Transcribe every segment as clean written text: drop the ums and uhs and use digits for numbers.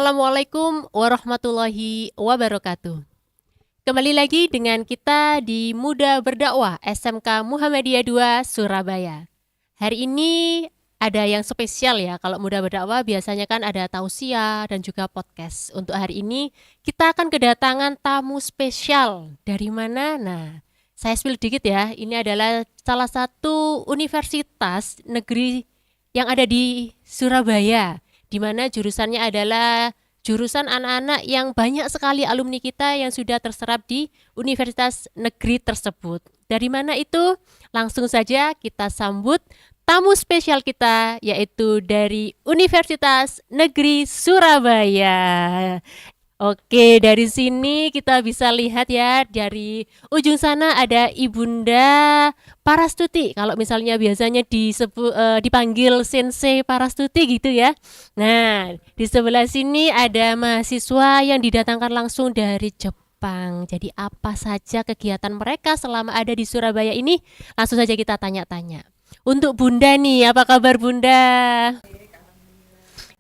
Assalamualaikum warahmatullahi wabarakatuh. Kembali lagi dengan kita di Muda Berdakwah SMK Muhammadiyah 2 Surabaya. Hari ini ada yang spesial ya. Kalau Muda Berdakwah biasanya kan ada tausiah dan juga podcast. Untuk hari ini kita akan kedatangan tamu spesial. Dari mana? Nah, saya spill dikit ya. Ini adalah salah satu universitas negeri yang ada di Surabaya, di mana jurusannya adalah jurusan anak-anak yang banyak sekali alumni kita yang sudah terserap di universitas negeri tersebut. Dari mana itu? Langsung saja kita sambut tamu spesial kita, yaitu dari Universitas Negeri Surabaya. Oke, dari sini kita bisa lihat ya, dari ujung sana ada Ibunda Parastuti. Kalau misalnya biasanya dipanggil Sensei Parastuti gitu ya. Nah, di sebelah sini ada mahasiswa yang didatangkan langsung dari Jepang. Jadi apa saja kegiatan mereka selama ada di Surabaya ini? Langsung saja kita tanya-tanya. Untuk Bunda nih, apa kabar Bunda?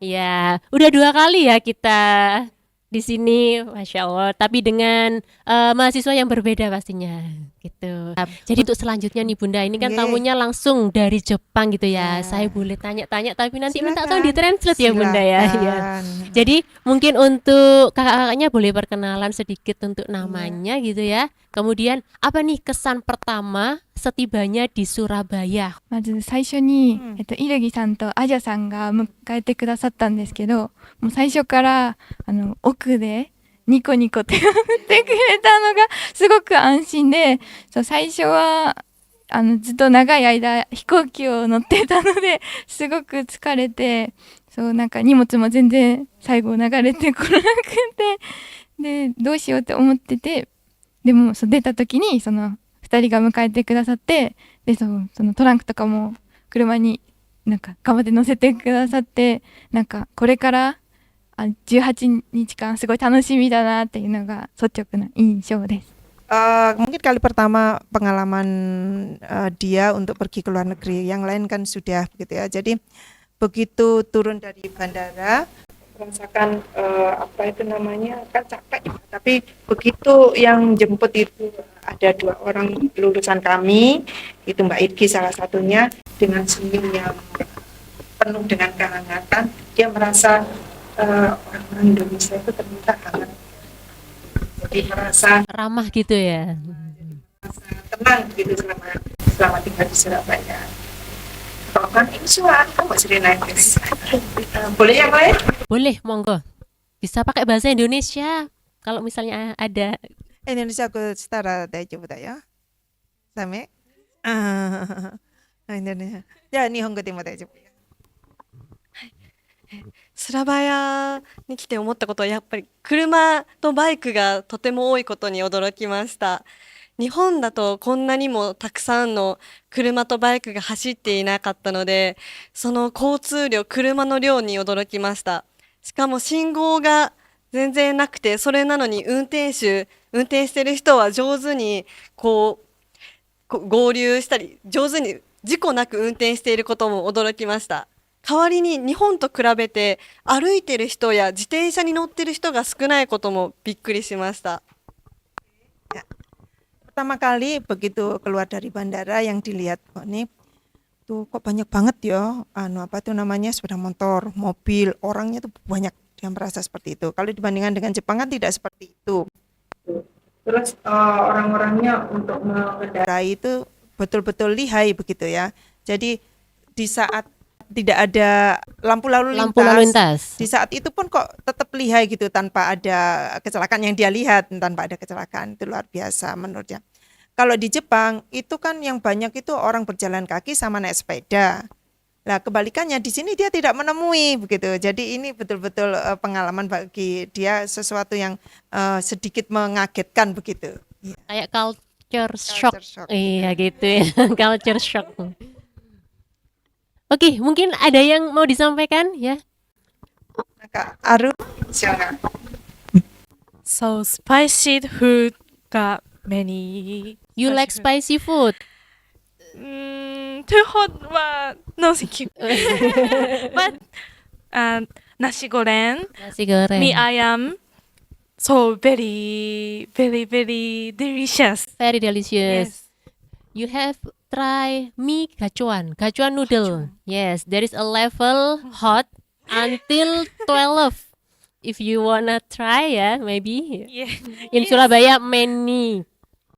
Ya, udah 2 kali ya kita di sini, Masya Allah. Tapi dengan mahasiswa yang berbeda pastinya, gitu. Jadi untuk selanjutnya nih Bunda, ini kan Nggih. tamunya langsung dari Jepang gitu ya. Saya Ya, boleh tanya-tanya, tapi nanti minta tolong silakan. ditranslate ya Bunda ya. Ya. Silakan. Jadi mungkin untuk kakak-kakaknya boleh perkenalan sedikit untuk Iya. namanya gitu ya. Kemudian apa nih kesan pertama setibanya di Surabaya? まず最初に、Hmm. イルギさんとアジャさんが迎えてくださったんですけど、もう最初から奥でニコニコ手を振ってくれたのがすごく安心で、そう最初はずっと長い間飛行機を乗ってたのですごく疲れて、そうなんか荷物も全然最後流れてこなくて、でどうしようって思ってて、でもそう出た時にその2人が迎えてくださって、でそのトランクとかも車になんか頑張って乗せてくださって、なんかこれから18日間すごい楽しみだなっていうのが率直な印象です。Mungkin kali pertama pengalaman dia untuk pergi ke luar negeri. Yang lain kan sudah begitu ya. Jadi begitu turun dari bandara merasakan apa itu namanya kan capek, tapi begitu yang jemput itu ada 2 orang lulusan kami, itu Mbak Idki salah satunya, dengan senyum yang penuh dengan kehangatan, dia merasa orang-orang Indonesia itu ternyata hangat, jadi merasa Ramah gitu ya. tenang gitu selama tinggal di Surabaya. Kalau kan ini suara kamu sering naik bis. Boleh yang lain? Boleh, monggo. Bisa pakai bahasa Indonesia kalau misalnya ada. Indonesia 그 스타라 다이丈夫だよ. 그다음에 Indonesia. 야, 일본어でも大丈夫. スラバヤに来て思ったことはやっぱり車とバイクがとても多いことに驚きました。日本だとこんなにもたくさんの車とバイクが走っていなかったので、その交通量、車の量に驚きました。しかも信号が全然なくて、それなのに運転してる人は上手に合流したり、上手に事故なく運転していることも驚きました。代わりに日本と比べて歩いてる人や自転車に乗ってる人が少ないこともびっくりしました。Pertama kali begitu keluar dari bandara yang dilihat, kok nih tuh kok banyak banget ya, apa tuh namanya, sepeda motor, mobil, orangnya tuh banyak, dia merasa seperti itu. Kalau dibandingkan dengan Jepang kan tidak seperti itu. Terus orang-orangnya untuk mengendarai itu betul-betul lihai begitu ya. Jadi di saat tidak ada lampu lalu lintas, di saat itu pun kok tetap lihai gitu tanpa ada kecelakaan yang dia lihat, tanpa ada kecelakaan. Itu luar biasa menurutnya. Kalau di Jepang itu kan yang banyak itu orang berjalan kaki sama naik sepeda. Nah, kebalikannya di sini dia tidak menemui begitu. Jadi ini betul-betul pengalaman bagi dia, sesuatu yang sedikit mengagetkan begitu. Kayak culture shock. Shock. Iya gitu ya, culture shock. Oke, mungkin ada yang mau disampaikan ya? Kak Aru, silakan. So spicy food got many. You like spicy food? Too hot, but no thank you. But nasi goreng, Nasi goreng. mie ayam. So very, very, very delicious. Very delicious. Yes. You have try mie gacuan, gacuan noodle. Yes, there is a level hot until 12. If you wanna try ya, maybe Yeah. in Surabaya many.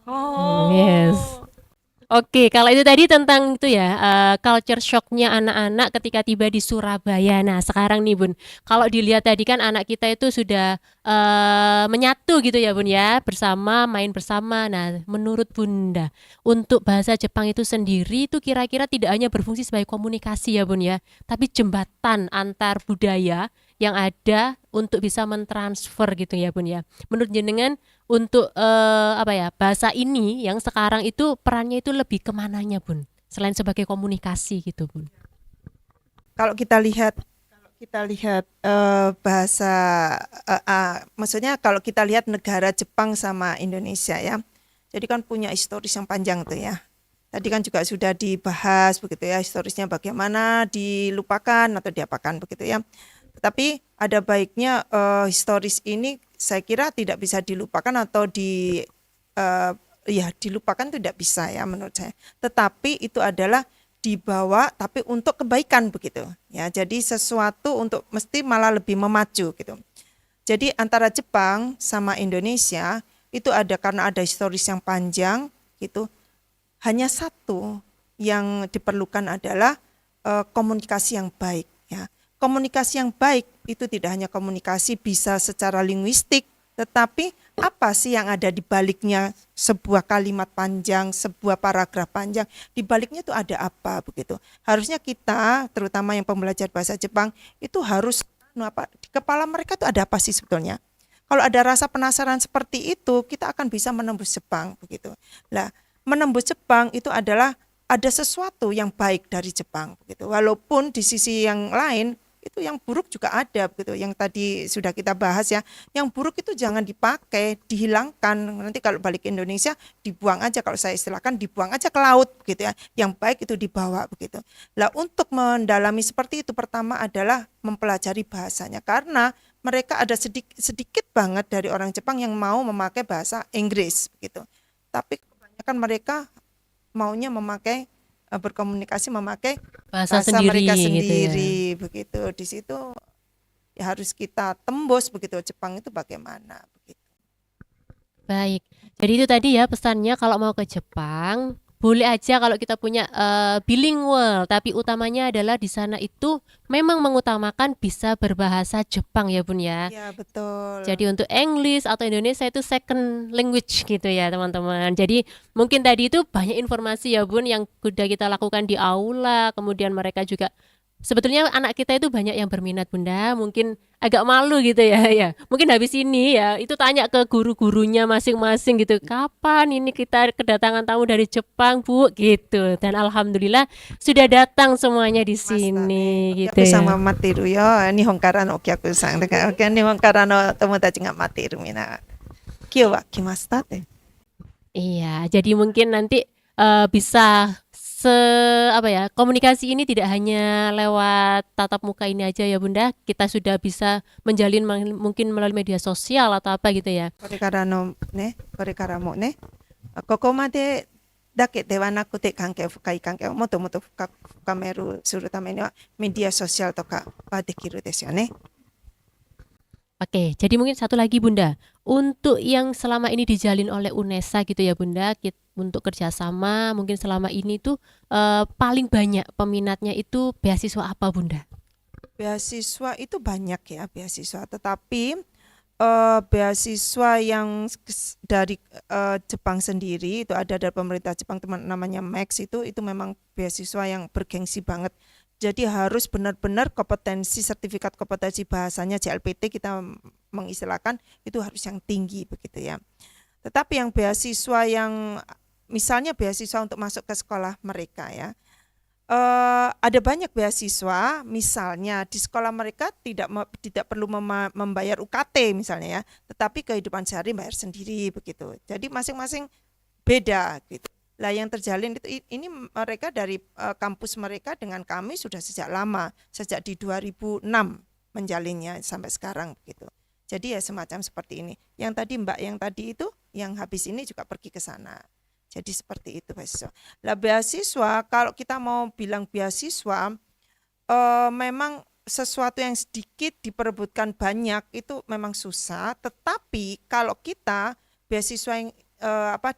Oh. Yes. Oke, kalau itu tadi tentang itu ya, culture shocknya anak-anak ketika tiba di Surabaya. Nah, sekarang nih Bun, kalau dilihat tadi kan anak kita itu sudah menyatu gitu ya Bun ya, bersama, main bersama. Nah, menurut Bunda, untuk bahasa Jepang itu sendiri itu kira-kira tidak hanya berfungsi sebagai komunikasi ya Bun ya, tapi jembatan antar budaya yang ada untuk bisa mentransfer gitu ya Bun ya. Menurut jenengan untuk apa ya, bahasa ini yang sekarang itu perannya itu lebih kemananya Bun, selain sebagai komunikasi gitu Bun? Kalau kita lihat bahasa maksudnya kalau kita lihat negara Jepang sama Indonesia ya, jadi kan punya historis yang panjang tuh ya. Tadi kan juga sudah dibahas begitu ya, historisnya bagaimana dilupakan atau diapakan begitu ya. Tetapi ada baiknya historis ini saya kira tidak bisa dilupakan atau dilupakan tidak bisa ya menurut saya. Tetapi itu adalah dibawa tapi untuk kebaikan begitu ya. Jadi sesuatu untuk mesti malah lebih memacu gitu. Jadi antara Jepang sama Indonesia itu ada karena ada historis yang panjang gitu. Hanya satu yang diperlukan adalah komunikasi yang baik ya. Komunikasi yang baik itu tidak hanya komunikasi bisa secara linguistik, tetapi apa sih yang ada di baliknya sebuah kalimat panjang, sebuah paragraf panjang, di baliknya itu ada apa begitu. Harusnya kita, terutama yang pembelajar bahasa Jepang, itu harus di kepala mereka itu ada apa sih sebetulnya. Kalau ada rasa penasaran seperti itu, kita akan bisa menembus Jepang begitu. Nah, menembus Jepang itu adalah ada sesuatu yang baik dari Jepang begitu. Walaupun di sisi yang lain itu yang buruk juga ada begitu. Yang tadi sudah kita bahas ya. Yang buruk itu jangan dipakai, dihilangkan. Nanti kalau balik ke Indonesia dibuang aja, kalau saya istilahkan dibuang aja ke laut begitu ya. Yang baik itu dibawa begitu. Lah untuk mendalami seperti itu pertama adalah mempelajari bahasanya, karena mereka ada sedikit banget dari orang Jepang yang mau memakai bahasa Inggris begitu. Tapi kebanyakan mereka maunya berkomunikasi memakai Bahasa bahasa sendiri mereka gitu ya. sendiri begitu. Di situ ya harus kita tembus begitu, Jepang itu bagaimana begitu. Baik, jadi itu tadi ya pesannya, kalau mau ke Jepang boleh aja kalau kita punya bilingual, tapi utamanya adalah di sana itu memang mengutamakan bisa berbahasa Jepang ya Bun ya. Ya betul. Jadi untuk English atau Indonesia itu second language gitu ya teman-teman. Jadi mungkin tadi itu banyak informasi ya Bun yang sudah kita lakukan di aula, kemudian mereka juga sebetulnya anak kita itu banyak yang berminat Bunda, mungkin agak malu gitu ya. Mungkin habis ini ya itu tanya ke guru-gurunya masing-masing gitu, kapan ini kita kedatangan tamu dari Jepang Bu gitu. Dan alhamdulillah sudah datang semuanya di sini gitu ya. お客様待っているよ。日本からのお客さんだから、日本からの友達が待っているみんな。今日は来ましたって。 Iya, jadi mungkin nanti bisa komunikasi ini tidak hanya lewat tatap muka ini aja ya Bunda, kita sudah bisa menjalin mungkin melalui media sosial atau apa gitu ya. これからもね、ここまでだけではなくて深い関係をもっともっと深めするためにはメディアソーシャルとかはできるですよね。 Oke, jadi mungkin satu lagi Bunda, untuk yang selama ini dijalin oleh UNESA gitu ya Bunda, untuk kerjasama mungkin selama ini tuh paling banyak peminatnya itu beasiswa apa Bunda? Beasiswa itu banyak ya beasiswa, tetapi beasiswa yang dari Jepang sendiri itu ada dari pemerintah Jepang, namanya Max itu memang beasiswa yang bergengsi banget. Jadi harus benar-benar sertifikat kompetensi bahasanya JLPT kita mengistilahkan itu harus yang tinggi begitu ya. Tetapi yang beasiswa yang misalnya beasiswa untuk masuk ke sekolah mereka ya, ada banyak beasiswa misalnya di sekolah mereka tidak perlu membayar UKT misalnya ya, tetapi kehidupan sehari bayar sendiri begitu. Jadi masing-masing beda gitu. Lah yang terjalin itu ini mereka dari kampus mereka dengan kami sudah sejak lama, sejak di 2006 menjalinnya sampai sekarang gitu. Jadi ya semacam seperti ini. Yang tadi Mbak yang tadi itu yang habis ini juga pergi ke sana. Jadi seperti itu beasiswa. Lah beasiswa kalau kita mau bilang beasiswa memang sesuatu yang sedikit diperebutkan banyak itu memang susah. Tetapi kalau kita beasiswa yang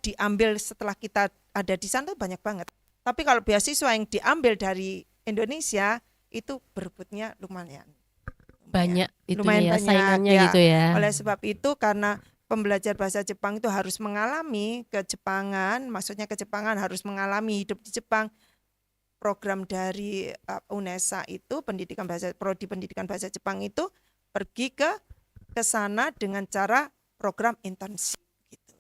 diambil setelah kita ada di sana tuh banyak banget. Tapi kalau beasiswa yang diambil dari Indonesia itu berebutnya lumayan. Banyak Lumayan itunya ya, banyak saingannya ya. gitu ya. Oleh sebab itu karena pembelajar bahasa Jepang itu harus mengalami kejepangan, maksudnya kejepangan harus mengalami hidup di Jepang. Program dari UNESA itu prodi pendidikan bahasa Jepang itu pergi ke sana dengan cara program intensif gitu.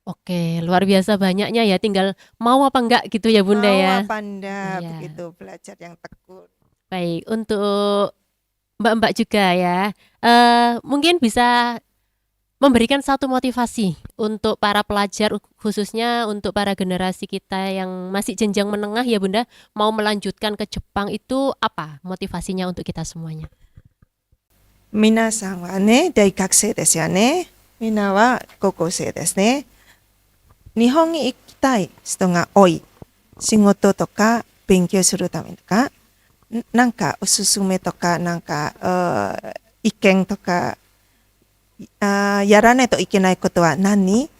Oke, luar biasa banyaknya ya, tinggal mau apa enggak gitu ya Bunda Mau ya. apa enggak Iya. begitu belajar yang tekun. Baik, untuk Mbak-mbak juga ya, mungkin bisa memberikan satu motivasi untuk para pelajar, khususnya untuk para generasi kita yang masih jenjang menengah ya Bunda, mau melanjutkan ke Jepang itu apa motivasinya untuk kita semuanya? Minasan wa ne daigakisei desu yo ne. Minna wa gogousei desu ne. Nihon ni ikitai hito ga oi. Shigoto toka benkyou suru tame to ka, なんかおすすめとかなんか意見とかやらないといけないことは何？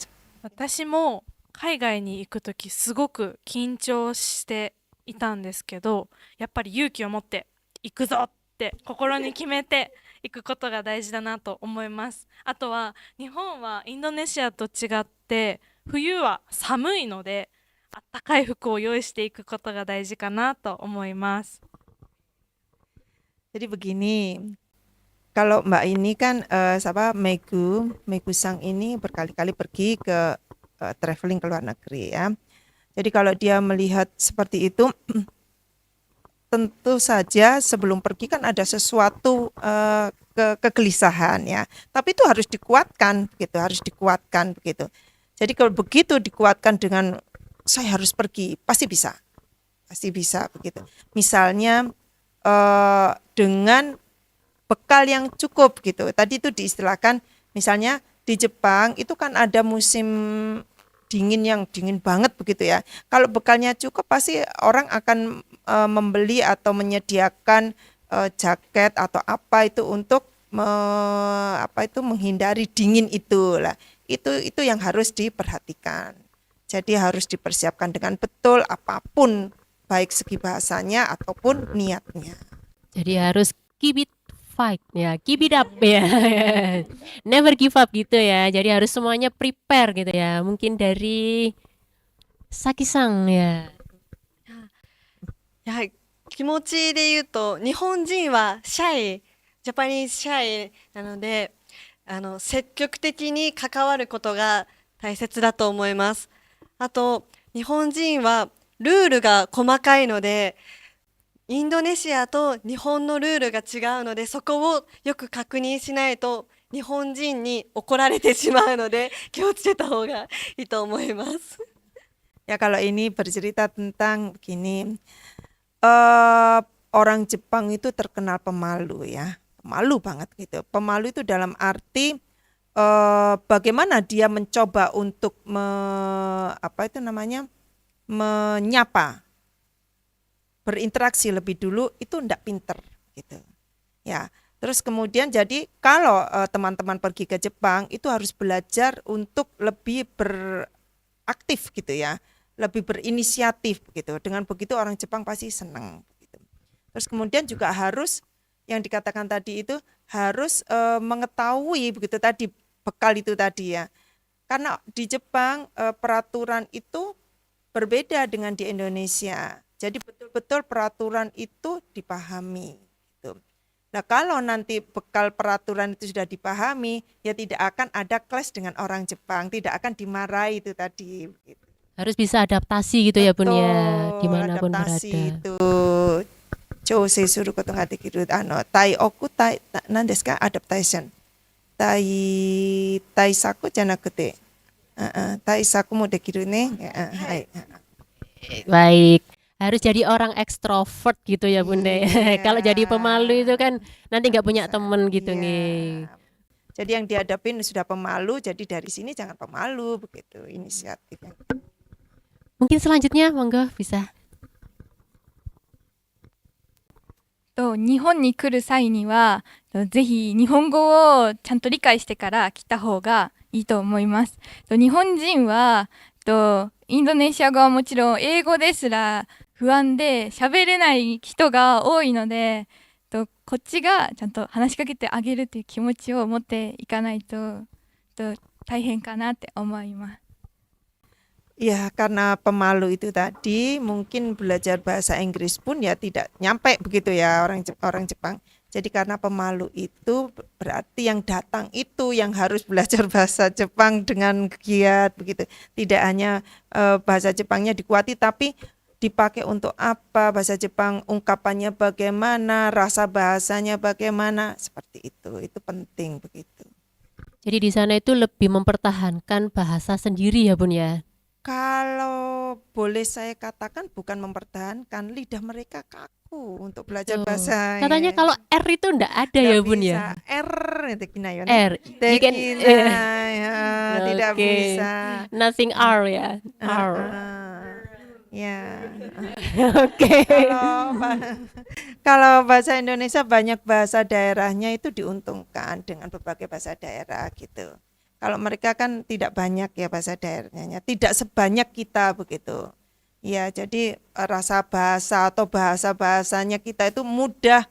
私も海外に行くときすごく緊張していたんですけど、やっぱり勇気を持って行くぞって心に決めて行くことが大事だなと思います。あとは日本はインドネシアと違って冬は寒いので、あったかい服を用意していくことが大事かなと思います。 Jadi begini, kalau Mbak ini kan Megu Sang ini berkali-kali pergi ke traveling ke luar negeri ya. Jadi kalau dia melihat seperti itu, tentu saja sebelum pergi kan ada sesuatu kegelisahan ya. Tapi itu harus dikuatkan begitu, harus dikuatkan begitu. Jadi kalau begitu dikuatkan dengan saya harus pergi, pasti bisa begitu. Misalnya dengan bekal yang cukup gitu. Tadi itu diistilahkan misalnya di Jepang itu kan ada musim dingin yang dingin banget begitu ya. Kalau bekalnya cukup pasti orang akan membeli atau menyediakan jaket atau apa itu untuk menghindari dingin itu lah. Itu yang harus diperhatikan. Jadi harus dipersiapkan dengan betul apapun baik segi bahasanya ataupun niatnya. Jadi harus keep it fight ya, keep it up ya, never give up gitu ya. Jadi harus semuanya prepare gitu ya. Mungkin dari Saki-san ya. やはり気持ちで言うと日本人はシャイ、ジャパニーズシャイなので積極的に関わることが大切だと思います。あと日本人はルールが細かいのでインドネシアと日本のルールが違うのでそこをよく確認しないと日本人に怒られてしまうので気をつけた方がいいと思います。 Ya kalau ini bercerita tentang begini, orang Jepang itu terkenal pemalu ya, pemalu banget gitu. Pemalu itu dalam arti bagaimana dia mencoba untuk menyapa, berinteraksi lebih dulu itu ndak pinter gitu. Ya, terus kemudian jadi kalau teman-teman pergi ke Jepang itu harus belajar untuk lebih beraktif gitu ya, lebih berinisiatif gitu. Dengan begitu orang Jepang pasti senang gitu. Terus kemudian juga harus yang dikatakan tadi itu harus mengetahui begitu tadi bekal itu tadi ya. Karena di Jepang peraturan itu berbeda dengan di Indonesia. Jadi betul-betul peraturan itu dipahami gitu. Nah, kalau nanti bekal peraturan itu sudah dipahami, ya tidak akan ada clash dengan orang Jepang, tidak akan dimarahi itu tadi gitu. Harus bisa adaptasi gitu ya Bun ya, Betul, dimanapun adaptasi berada. itu. Chousei suru koto ga dekiru tai oku tai nan desu ka adaptation. Taisaku janakute taisaku mo dekiru ne. Hai. Baik. harus jadi orang ekstrovert gitu ya Bunda ya. Iya. Kalau jadi pemalu itu kan nanti nggak punya Bisa. temen gitu Iya. nih. Jadi yang dihadapin sudah pemalu, jadi dari sini jangan pemalu begitu inisiatifnya. Mungkin selanjutnya monggo bisa. 日本に来る際にはぜひ日本語をちゃんと理解してから来た方がいいと思います。日本人はインドネシア語はもちろん英語ですら不安で喋れない人が多いのでこっちがちゃんと話しかけてあげるという気持ちを持っていかないと大変かなって思います。 Ya, karena pemalu itu tadi mungkin belajar bahasa Inggris pun ya tidak nyampe begitu ya orang Jepang. Jadi karena pemalu itu berarti yang datang itu yang harus belajar bahasa Jepang dengan giat begitu. Tidak hanya bahasa Jepangnya dikuati tapi dipakai untuk apa, bahasa Jepang ungkapannya bagaimana, rasa bahasanya bagaimana, seperti itu. Itu penting begitu. Jadi di sana itu lebih mempertahankan bahasa sendiri ya Bun ya. Kalau boleh saya katakan bukan mempertahankan, lidah mereka kaku untuk belajar Tuh. bahasa. Katanya kalau R itu ndak ada ya Bun ya. R itu kina ya. R. You can Ya, tidak Oke. bisa. Nothing R ya. R. Ya. Oke. Kalau bahasa Indonesia banyak bahasa daerahnya itu diuntungkan dengan berbagai bahasa daerah gitu. Kalau mereka kan tidak banyak ya bahasa daerahnya, tidak sebanyak kita begitu. Ya, jadi rasa bahasa atau bahasa-bahasanya kita itu mudah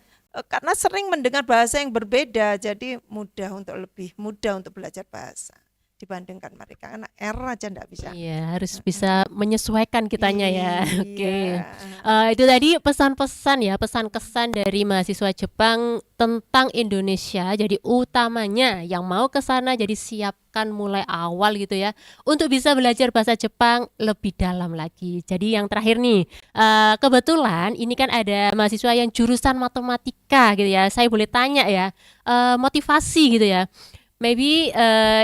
karena sering mendengar bahasa yang berbeda, jadi lebih mudah untuk belajar bahasa dibandingkan mereka. Karena R aja enggak bisa. Iya, harus bisa menyesuaikan kitanya ya. Oke. Iya. Itu tadi pesan-pesan ya, pesan-kesan dari mahasiswa Jepang tentang Indonesia. Jadi utamanya yang mau ke sana jadi siapkan mulai awal gitu ya untuk bisa belajar bahasa Jepang lebih dalam lagi. Jadi yang terakhir nih, kebetulan ini kan ada mahasiswa yang jurusan matematika gitu ya. Saya boleh tanya ya, motivasi gitu ya. Maybe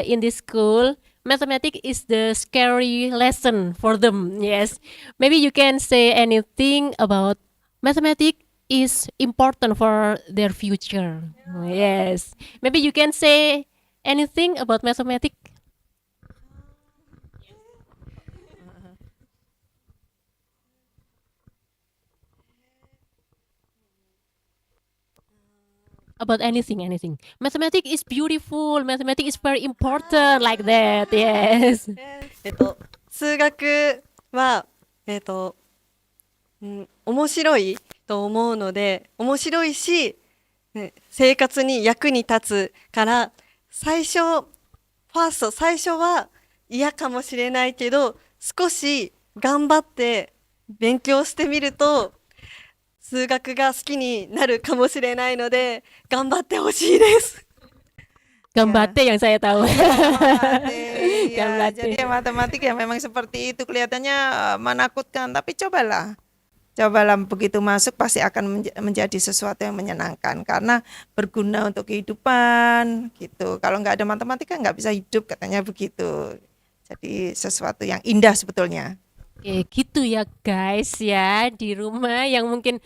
in this school, mathematics is the scary lesson for them. Yes, maybe you can say anything about mathematics is important for their future. Yes, maybe you can say anything about mathematics. About anything. Mathematics is beautiful. Mathematics is very important, like that. Yes. 数学は、面白いと思うので、面白いし、生活に役に立つから、最初は嫌かもしれないけど、少し頑張って勉強してみると、数学が好きになるかもしれないので、頑張ってほしいです。 Gambate yang saya tahu. Ya, Gambate. jadi matematik ya memang seperti itu kelihatannya menakutkan, tapi cobalah begitu masuk pasti akan menjadi sesuatu yang menyenangkan karena berguna untuk kehidupan gitu. Kalau nggak ada matematika nggak bisa hidup katanya begitu. Jadi sesuatu yang indah sebetulnya. Oke, gitu ya guys ya di rumah yang mungkin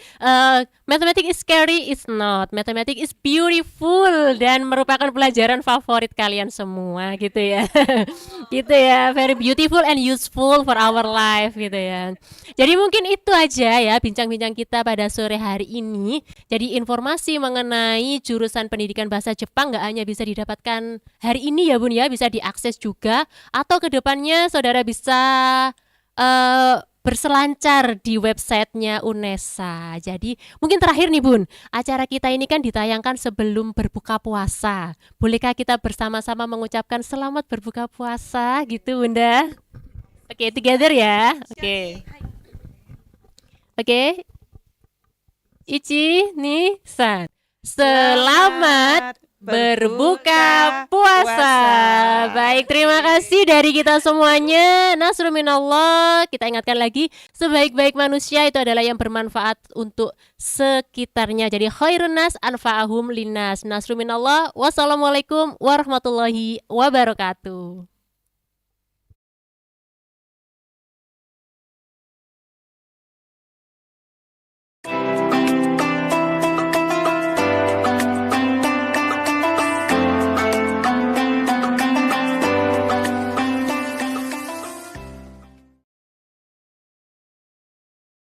mathematics is scary, is not. Mathematics is beautiful dan merupakan pelajaran favorit kalian semua gitu ya. Gitu ya, very beautiful and useful for our life gitu ya. Jadi mungkin itu aja ya bincang-bincang kita pada sore hari ini. Jadi informasi mengenai jurusan pendidikan bahasa Jepang nggak hanya bisa didapatkan hari ini ya Bun ya, bisa diakses juga atau kedepannya saudara bisa berselancar di websitenya UNESA. Jadi mungkin terakhir nih Bun, acara kita ini kan ditayangkan sebelum berbuka puasa. Bolehkah kita bersama-sama mengucapkan selamat berbuka puasa gitu Bunda? Oke, together ya. Oke. Oke. Ichi, ni, san. Selamat berbuka puasa. Baik, terima kasih dari kita semuanya. Nasrul minallah. Kita ingatkan lagi, sebaik-baik manusia itu adalah yang bermanfaat untuk sekitarnya. Jadi khairun nas anfa'ahum linnas. Nasrul minallah. Wassalamualaikum warahmatullahi wabarakatuh.